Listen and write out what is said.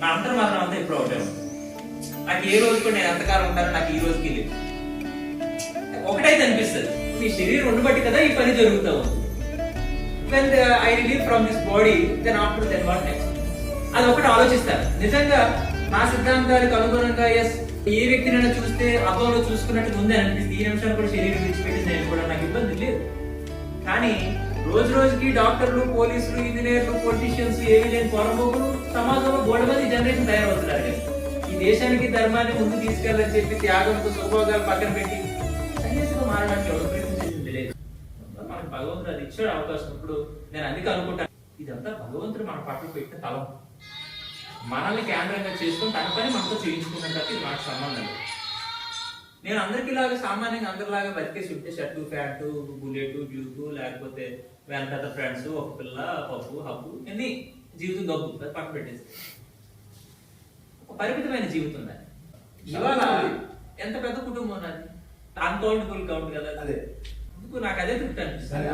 నా అంతర్మాత్రం అంతా ఇప్పుడు ఒకటే ఉంది. నాకు ఏ రోజు కూడా నేను ఎంతకాలం ఉంటాను నాకు ఈ రోజుకి లేదు. ఒకటైతే అనిపిస్తుంది, మీ శరీరం ఉండబట్టి కదా ఈ పని జరుగుతూ ఉంది. When I relieve from this body then after then what next, అది ఒకటి ఆలోచిస్తాను. నిజంగా నా సిద్ధాంతాలకు అనుగుణంగా ఎస్ ఏ వ్యక్తినైనా చూస్తే అద్దంలో చూసుకున్నట్టు ముందే అనిపిస్తుంది, ఈ నిమిషాలు కూడా శరీరం విడిచిపెట్టింది నేను కూడా నాకు ఇబ్బంది లేదు. కానీ రోజు రోజుకి డాక్టర్లు, పోలీసులు, ఇంజనీర్లు, పొలిటీషియన్స్ ఏమి లేని పొరబోకులు సమాజంలో గోడమంది జనరేషన్ తయారవుతున్నారు. కానీ ఈ దేశానికి ధర్మాన్ని ముందు తీసుకెళ్ళని చెప్పి త్యాగంతో సుభోగాలు పక్కన పెట్టి సన్యాసిగా మారడానికి ఎవరు ప్రయత్నించేసింది లేదు. మనకు భగవంతుడు అది ఇచ్చాడు అవకాశం. ఇప్పుడు నేను అందుకే అనుకుంటాను, ఇదంతా భగవంతుడు మన పట్ల పెట్టిన తలం, మనల్ని కేంద్రంగా చేసుకుని తన పని మనతో చేయించుకున్నట్టు ఇది మనకు సంబంధం లేదు. నేను అందరికి లాగా సామాన్యంగా అందరిలాగా బతికేసి ఉంటే షర్టు, ప్యాంటు, బుల్లెట్, డ్యూకు, లేకపోతే వెనక ఫ్రెండ్స్, ఒక పిల్ల, పప్పు, హబ్బు, ఎన్ని జీవితం గబ్బు అది పక్కన పెట్టేసి ఒక పరిమితమైన జీవితం నాది. ఇవాళ ఎంత పెద్ద కుటుంబం నాది, అన్కౌంటబుల్ కౌంట్ కదా. అదే నాకు అదే తృప్తి అనిపిస్తుంది.